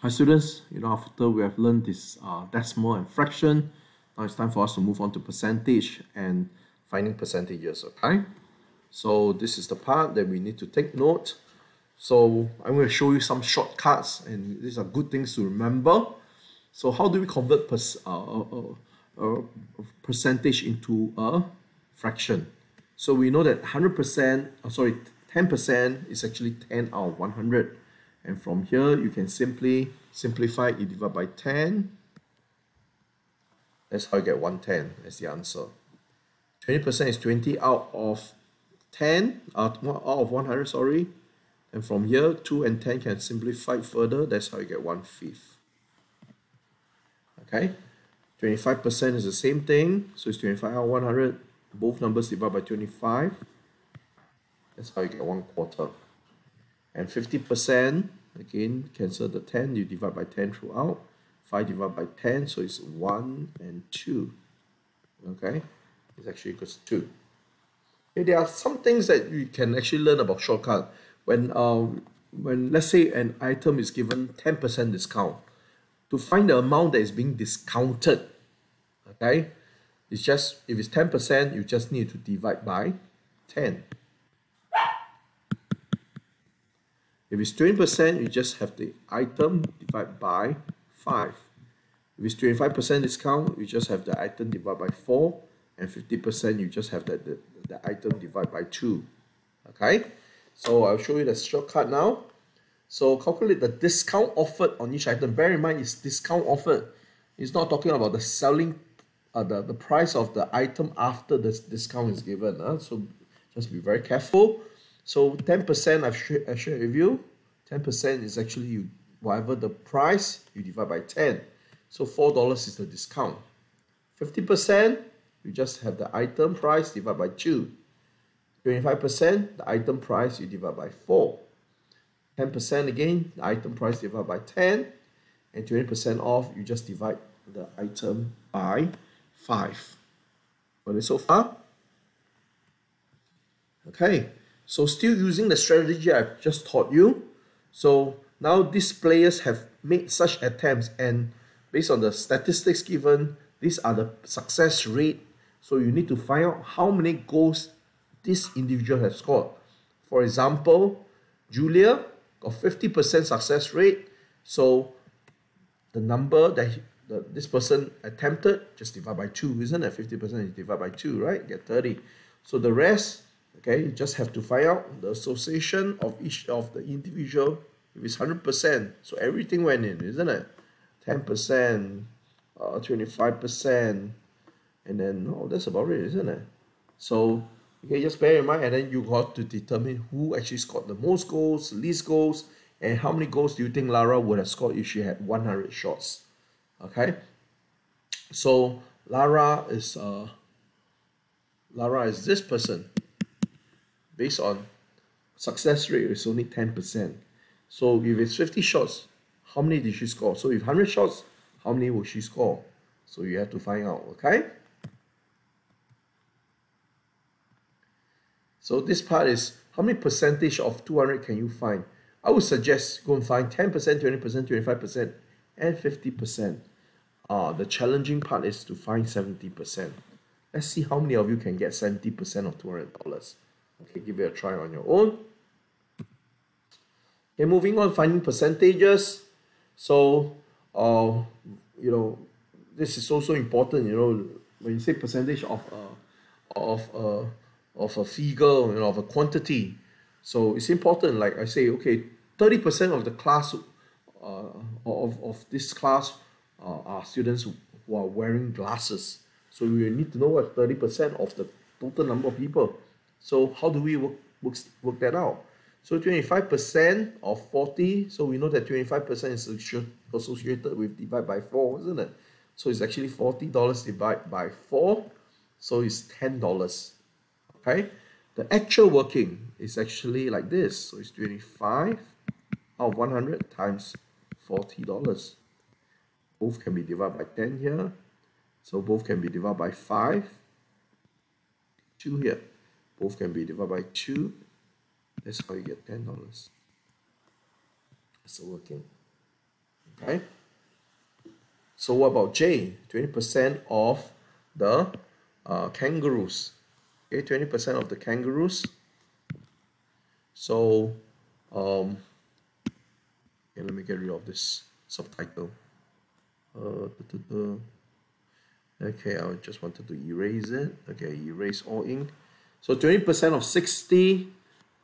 Hi students, after we have learned this decimal and fraction, now it's time for us to move on to percentage and finding percentages, okay? So this is the part that we need to take note. So I'm going to show you some shortcuts, and these are good things to remember. So how do we convert percentage into a fraction? So we know that 100%, 10% is actually 10 out of 100. And from here, you can simply simplify it, divide by 10. That's how you get 110 as the answer. 20% is 20 out of 10, out of 100, sorry. And from here, 2 and 10 can simplify further. That's how you get 1/5. Okay, 25% is the same thing. So it's 25 out of 100. Both numbers divide by 25. That's how you get 1/4. And 50%, again, cancel the 10, you divide by 10 throughout. 5 divided by 10, so it's 1 and 2. Okay, it's actually equals to 2. Okay, there are some things that you can actually learn about shortcut. When let's say an item is given 10% discount, to find the amount that is being discounted, okay, it's just, if it's 10%, you just need to divide by 10. If it's 20%, you just have the item divided by 5. If it's 25% discount, you just have the item divided by 4. And 50%, you just have the item divided by 2. Okay? So I'll show you the shortcut now. So calculate the discount offered on each item. Bear in mind, it's discount offered. It's not talking about the selling, the price of the item after the discount is given. So just be very careful. So 10% I've shared with you. 10% is actually whatever the price, you divide by 10. So $4 is the discount. 50%, you just have the item price divided by 2. 25%, the item price, you divide by 4. 10% again, the item price divided by 10. And 20% off, you just divide the item by 5. Got it so far? Okay, so still using the strategy I've just taught you. So now these players have made such attempts, and based on the statistics given, these are the success rate. So you need to find out how many goals this individual has scored. For example, Julia got 50% success rate. So the number that this person attempted, just divide by 2, isn't it? 50% is divided by 2, right? Get 30. So the rest, okay, you just have to find out the association of each of the individual. If it's 100%, so everything went in, isn't it? 10%, 25%, and then, oh, that's about it, isn't it? So, okay, just bear in mind, and then you got to determine who actually scored the most goals, least goals, and how many goals do you think Lara would have scored if she had 100 shots? Okay, so Lara is this person. Based on success rate, it's only 10%. So if it's 50 shots, how many did she score? So if 100 shots, how many will she score? So you have to find out, okay? So this part is, how many percentage of 200 can you find? I would suggest go and find 10%, 20%, 25%, and 50%. The challenging part is to find 70%. Let's see how many of you can get 70% of $200. Okay, give it a try on your own. Okay, moving on, finding percentages. So, this is also important. When you say percentage of a figure, of a quantity. So it's important. Like I say, okay, 30% of the class, of this class, are students who are wearing glasses. So we need to know what 30% of the total number of people. So how do we work that out? So 25% of 40, so we know that 25% is associated with divide by 4, isn't it? So it's actually $40 divided by 4, so it's $10. Okay? The actual working is actually like this. So it's 25 out of 100 times $40. Both can be divided by 10 here. So both can be divided by 5. 2 here. Both can be divided by 2. That's how you get $10. That's the working. Okay. So what about J? 20% of the kangaroos. Okay, 20% of the kangaroos. So, okay, let me get rid of this subtitle. Okay, I just wanted to erase it. Okay, erase all ink. So 20% of 60.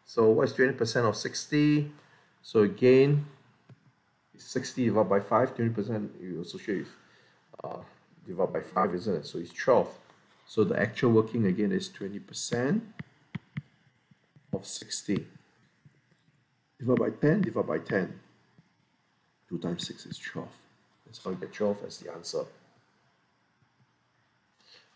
So what's 20% of 60? So again, 60 divided by 5, 20% you associate with divided by 5, isn't it? So it's 12. So the actual working again is 20% of 60. Divided by 10, divided by 10. 2 times 6 is 12. That's how you get 12 as the answer.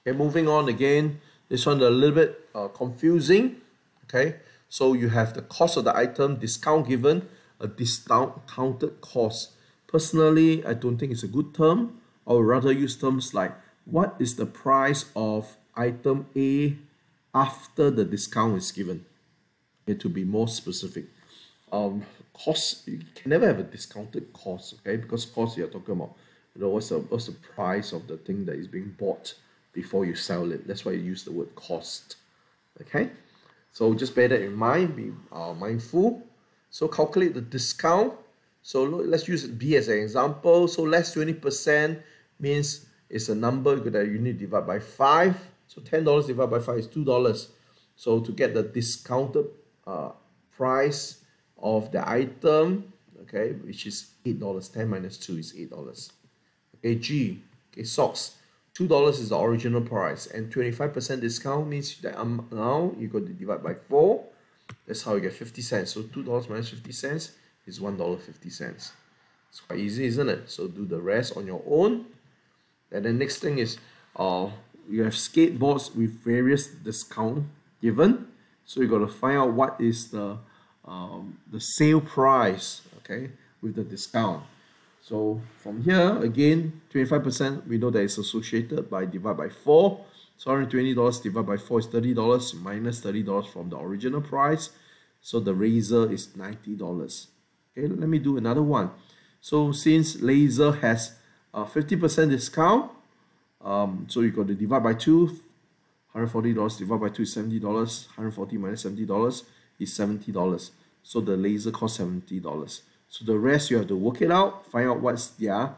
Okay, moving on again. This one a little bit confusing. Okay, so you have the cost of the item, discount given, a discounted cost. Personally, I don't think it's a good term. I would rather use terms like, what is the price of item A after the discount is given? Okay, to be more specific. Cost, you can never have a discounted cost, okay? Because cost you're talking about, what's the price of the thing that is being bought before you sell it. That's why you use the word cost. Okay, so just bear that in mind, be mindful. So calculate the discount. So let's use B as an example. So less 20% means it's a number that you need to divide by 5. So $10 divided by 5 is $2. So to get the discounted price of the item, okay, which is $8. 10 minus 2 is $8. Okay, G, okay, socks. $2 is the original price, and 25% discount means that now you got to divide by 4. That's how you get 50 cents. So $2 minus 50 cents is $1.50. It's quite easy, isn't it? So do the rest on your own. And the next thing is you have skateboards with various discount given. So you got to find out what is the sale price, okay, with the discount. So from here, again, 25%, we know that it's associated by divide by 4. So $120 divided by 4 is $30 minus $30 from the original price. So the razor is $90. Okay, let me do another one. So since laser has a 50% discount, so you got to divide by 2. $140 divided by 2 is $70. 140 minus $70 is $70. So the laser costs $70. So the rest you have to work it out, find out what's their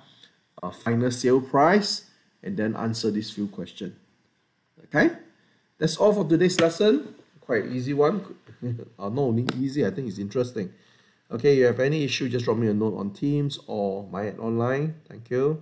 final sale price, and then answer this few questions. Okay, that's all for today's lesson. Quite easy one. Not only easy, I think it's interesting. Okay, you have any issue, just drop me a note on Teams or my online. Thank you.